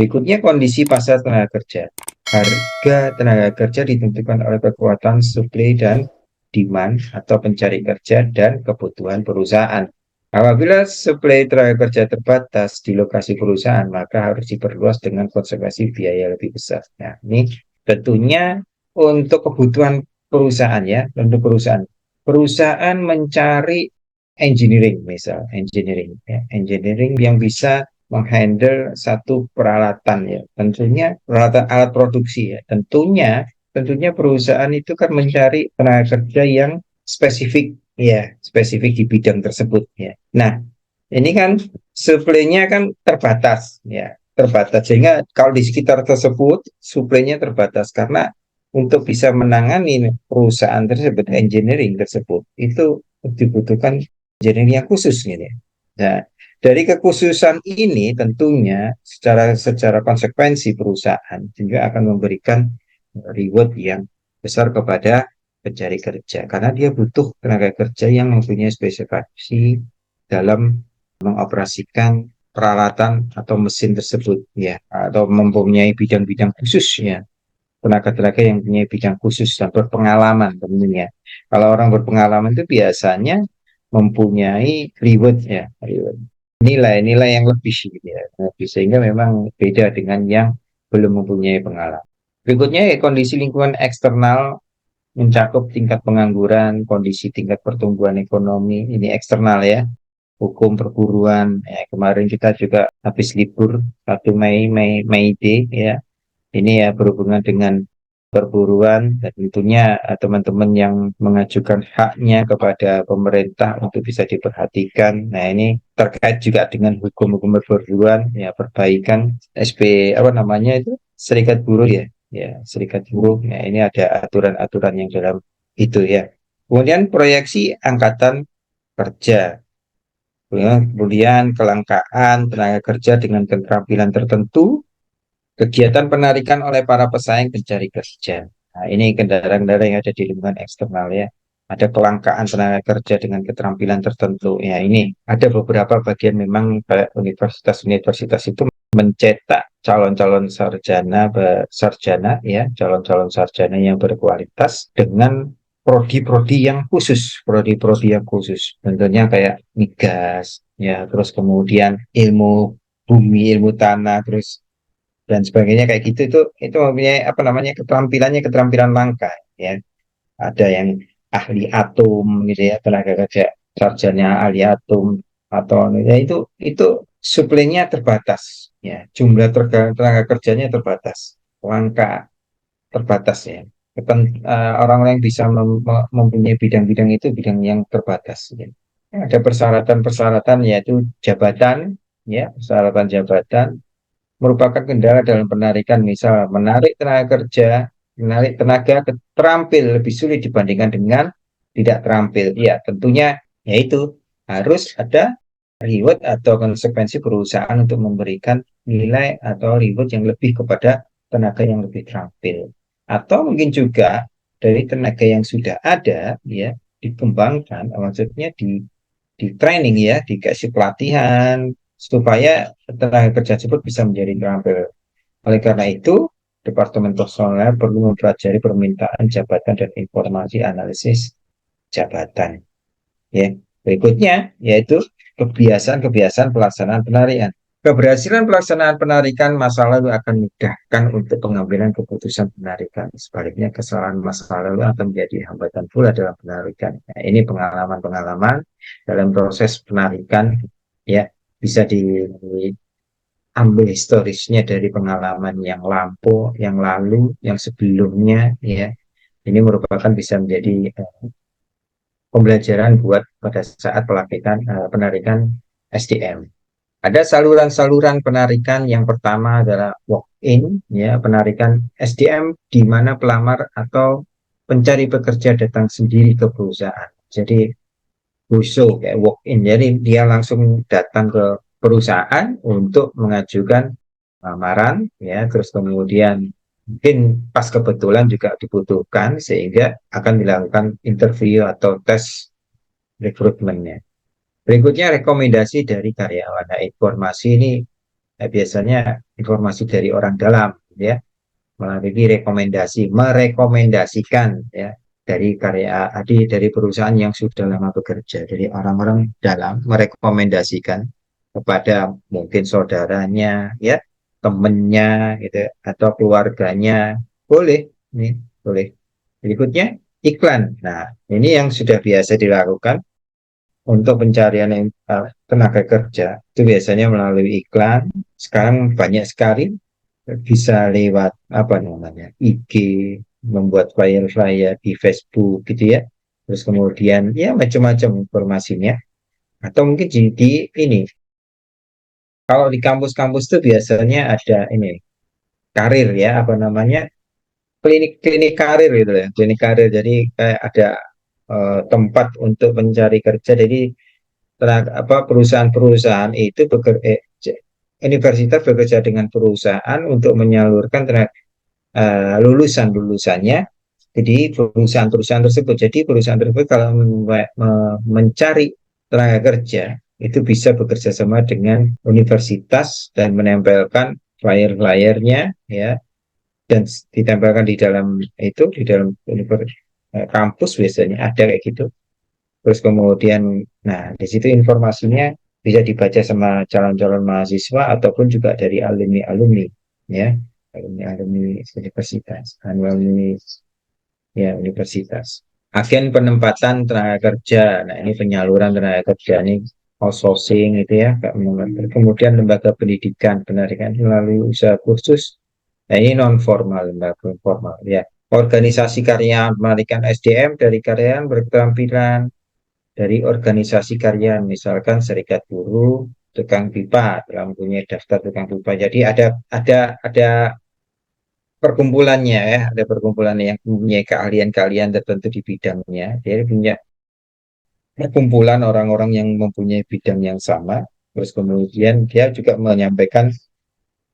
Berikutnya kondisi pasar tenaga kerja. Harga tenaga kerja ditentukan oleh kekuatan supply dan demand atau pencari kerja dan kebutuhan perusahaan. Apabila supply tenaga kerja terbatas di lokasi perusahaan, maka harus diperluas dengan konsekuensi biaya lebih besar. Nah, ini tentunya untuk kebutuhan perusahaan ya, untuk perusahaan. Perusahaan mencari engineering, misal engineering, ya, engineering yang bisa menghandle satu peralatan ya, tentunya peralatan alat produksi ya, tentunya perusahaan itu kan mencari tenaga kerja yang spesifik ya, spesifik di bidang tersebut ya. Nah, ini kan supply-nya kan terbatas ya, terbatas sehingga kalau di sekitar tersebut supply-nya terbatas karena untuk bisa menangani perusahaan tersebut, engineering tersebut itu dibutuhkan engineering yang khusus gitu ya. Nah, dari kekhususan ini tentunya secara konsekuensi perusahaan juga akan memberikan reward yang besar kepada pencari kerja karena dia butuh tenaga kerja yang mempunyai spesifikasi dalam mengoperasikan peralatan atau mesin tersebut ya, atau mempunyai bidang-bidang khusus ya, tenaga-tenaga yang punya bidang khusus dan berpengalaman tentunya. Kalau orang berpengalaman itu biasanya mempunyai reward ya, reward. Nilai-nilai yang lebih gitu ya, lebih, sehingga memang beda dengan yang belum mempunyai pengalaman. Berikutnya ya, kondisi lingkungan eksternal mencakup tingkat pengangguran, kondisi tingkat pertumbuhan ekonomi, ini eksternal ya, hukum perburuan. Ya, kemarin kita juga habis libur 1 Mei, Mei Day ya, ini ya berhubungan dengan perburuan dan tentunya teman-teman yang mengajukan haknya kepada pemerintah untuk bisa diperhatikan. Nah, ini terkait juga dengan hukum-hukum perburuan ya, perbaikan SP apa namanya itu, serikat buruh ya, ya serikat buruh. Nah, ini ada aturan-aturan yang dalam itu ya. Kemudian proyeksi angkatan kerja, kemudian kelangkaan tenaga kerja dengan keterampilan tertentu, kegiatan penarikan oleh para pesaing pencari kerja. Nah, ini kendaraan-kendaraan yang ada di lingkungan eksternal ya. Ada kelangkaan tenaga kerja dengan keterampilan tertentu. Ya, ini ada beberapa bagian memang universitas-universitas itu mencetak calon-calon sarjana ya, calon-calon sarjana yang berkualitas dengan prodi-prodi yang khusus, prodi-prodi yang khusus. Tentunya kayak migas ya, terus kemudian ilmu bumi, ilmu tanah, terus dan sebagainya kayak gitu. Itu mempunyai apa namanya, keterampilan langka ya. Ada yang ahli atom gitu ya, tenaga kerja sarjana ahli atom atau ya, itu suplainya terbatas ya, jumlah tenaga kerjanya terbatas, langka, terbatas ya. Orang-orang yang bisa mempunyai bidang-bidang itu bidang yang terbatas ya. Ada persyaratan-persyaratan yaitu jabatan ya, persyaratan jabatan merupakan kendala dalam penarikan, misal menarik tenaga kerja, menarik tenaga terampil lebih sulit dibandingkan dengan tidak terampil. Ya, tentunya yaitu harus ada reward atau konsekuensi perusahaan untuk memberikan nilai atau reward yang lebih kepada tenaga yang lebih terampil. Atau mungkin juga dari tenaga yang sudah ada ya, dikembangkan, maksudnya di training ya, dikasih pelatihan supaya tenaga kerja tersebut bisa menjadi terampil. Oleh karena itu, Departemen Personel perlu mempelajari permintaan jabatan dan informasi analisis jabatan. Ya, berikutnya yaitu kebiasaan-kebiasaan pelaksanaan penarikan. Keberhasilan pelaksanaan penarikan masa lalu akan memudahkan untuk pengambilan keputusan penarikan. Sebaliknya, kesalahan masa lalu akan menjadi hambatan pula dalam penarikan. Nah, ini pengalaman-pengalaman dalam proses penarikan ya, bisa diambil historisnya dari pengalaman yang lampau, yang lalu, yang sebelumnya ya. Ini merupakan bisa menjadi pembelajaran buat pada saat penarikan SDM. Ada saluran-saluran penarikan. Yang pertama adalah walk-in, ya, penarikan SDM di mana pelamar atau pencari pekerja datang sendiri ke perusahaan. Jadi busuk kayak walk-in, jadi dia langsung datang ke perusahaan untuk mengajukan lamaran, ya, terus kemudian mungkin pas kebetulan juga dibutuhkan sehingga akan dilakukan interview atau tes rekrutmennya. Berikutnya rekomendasi dari karyawan. Nah, informasi ini biasanya informasi dari orang dalam, ya, melalui rekomendasi, merekomendasikan, ya, dari karya dari perusahaan yang sudah lama bekerja, dari orang-orang dalam merekomendasikan kepada mungkin saudaranya, ya, temennya, gitu, atau keluarganya, boleh, nih, boleh. Berikutnya iklan. Nah, ini yang sudah biasa dilakukan untuk pencarian tenaga kerja. Itu biasanya melalui iklan. Sekarang banyak sekali, bisa lewat apa namanya IG, membuat flyer-flyer di Facebook gitu ya. Terus kemudian ya macam-macam informasinya. Atau mungkin di ini, kalau di kampus-kampus tuh biasanya ada ini karir, ya, apa namanya, klinik-klinik karir gitu ya, klinik karir. Jadi kayak ada tempat untuk mencari kerja. Jadi perusahaan-perusahaan itu universitas bekerja dengan perusahaan untuk menyalurkan lulusan-lulusannya. Jadi perusahaan-perusahaan tersebut. Jadi perusahaan tersebut kalau mencari tenaga kerja itu bisa bekerja sama dengan universitas dan menempelkan flyer-flyernya, ya, dan ditempelkan di dalam itu, di dalam kampus biasanya ada kayak gitu. Terus kemudian, nah, di situ informasinya bisa dibaca sama calon-calon mahasiswa ataupun juga dari alumni-alumni, ya, alumni-alumni universitas, alumni, ya, universitas. Agen penempatan tenaga kerja. Nah, ini penyaluran tenaga kerja ini outsourcing itu ya, kemudian lembaga pendidikan, pendidikan melalui usaha kursus. Nah, ini non formal, lembaga formal, ya. Organisasi karyawan melarikan SDM dari karyawan berketerampilan, dari organisasi karyawan, misalkan serikat buruh tukang pipa, dalam punya daftar tukang pipa. Jadi ada perkumpulannya, ya, ada perkumpulannya yang punya keahlian-keahlian tertentu di bidangnya. Dia punya perkumpulan orang-orang yang mempunyai bidang yang sama. Terus kemudian dia juga menyampaikan,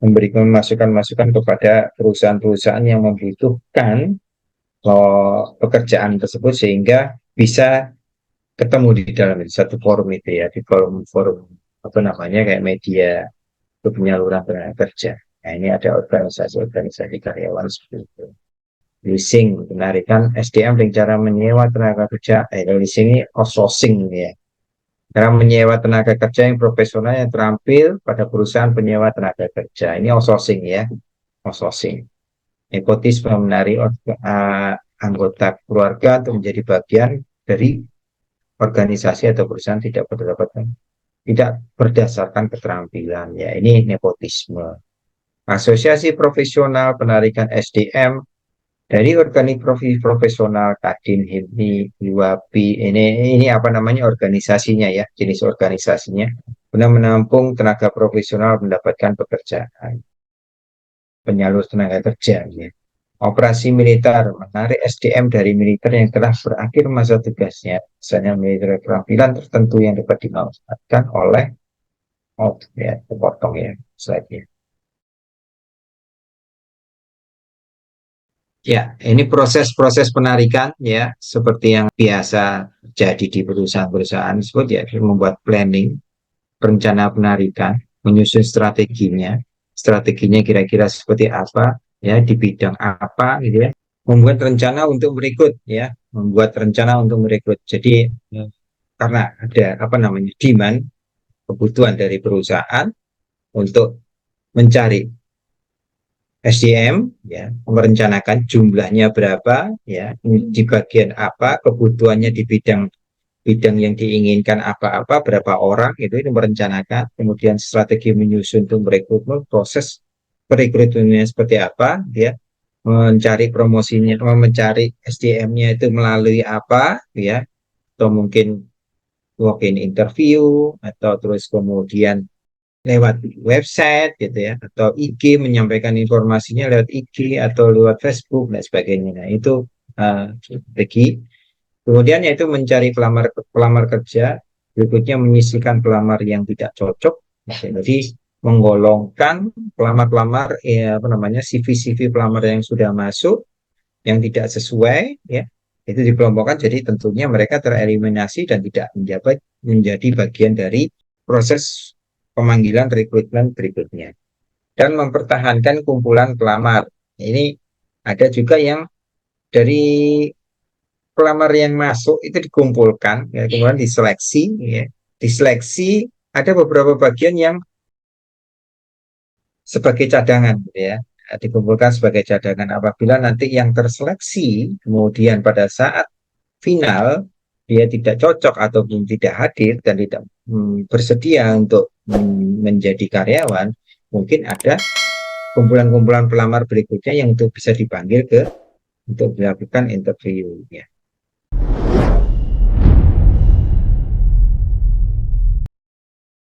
memberikan masukan-masukan kepada perusahaan-perusahaan yang membutuhkan pekerjaan tersebut, sehingga bisa ketemu di dalam satu forum itu, ya, di forum-forum apa namanya, kayak media penyaluran tenaga kerja. Nah, ini ada organisasi-organisasi karyawan seperti itu. Leasing, penarikan SDM dengan cara menyewa tenaga kerja. Leasing ini outsourcing, ya. Cara menyewa tenaga kerja yang profesional yang terampil pada perusahaan penyewa tenaga kerja. Ini outsourcing, ya, outsourcing. Nepotisme, menarik anggota keluarga untuk menjadi bagian dari organisasi atau perusahaan tidak berdasarkan keterampilan, ya, ini nepotisme. Asosiasi profesional penarikan SDM dari organik profesional, Kadin, HIPMI, UAPI, ini apa namanya organisasinya, ya, jenis organisasinya, guna menampung tenaga profesional mendapatkan pekerjaan, penyalur tenaga kerja, ya. Operasi militer, menarik SDM dari militer yang telah berakhir masa tugasnya, misalnya militer keterampilan tertentu yang dapat dimanfaatkan oleh, oh, ya, potong, ya, slide-nya. Ya, ini proses-proses penarikan, ya, seperti yang biasa jadi di perusahaan-perusahaan tersebut, ya, membuat planning, rencana penarikan, menyusun strateginya kira-kira seperti apa, ya, di bidang apa, gitu ya, membuat rencana untuk merekrut, ya, membuat rencana untuk merekrut. Jadi karena ada apa namanya demand, kebutuhan dari perusahaan untuk mencari SDM, ya, merencanakan jumlahnya berapa, ya, di bagian apa, kebutuhannya di bidang bidang yang diinginkan apa-apa, berapa orang, itu merencanakan, kemudian strategi menyusun untuk merekrutmen, proses perekrutannya seperti apa, ya, mencari promosinya, mencari SDM-nya itu melalui apa, ya, atau mungkin walk-in interview, atau terus kemudian lewat website gitu ya, atau IG, menyampaikan informasinya lewat IG atau lewat Facebook dan sebagainya. Nah, itu strategi. Kemudian yaitu mencari pelamar pelamar kerja, berikutnya menyisihkan pelamar yang tidak cocok. Jadi menggolongkan pelamar-pelamar, ya, apa namanya, CV-CV pelamar yang sudah masuk yang tidak sesuai, ya, itu dikelompokkan, jadi tentunya mereka tereliminasi dan tidak menjabat menjadi bagian dari proses pemanggilan rekrutmen berikutnya dan mempertahankan kumpulan pelamar. Ini ada juga yang dari pelamar yang masuk itu dikumpulkan, ya, kemudian diseleksi, ya. Diseleksi ada beberapa bagian yang sebagai cadangan, gitu ya, dikumpulkan sebagai cadangan apabila nanti yang terseleksi kemudian pada saat final dia tidak cocok ataupun tidak hadir dan tidak bersedia untuk menjadi karyawan, mungkin ada kumpulan-kumpulan pelamar berikutnya yang untuk bisa dipanggil ke untuk dilakukan interview, ya.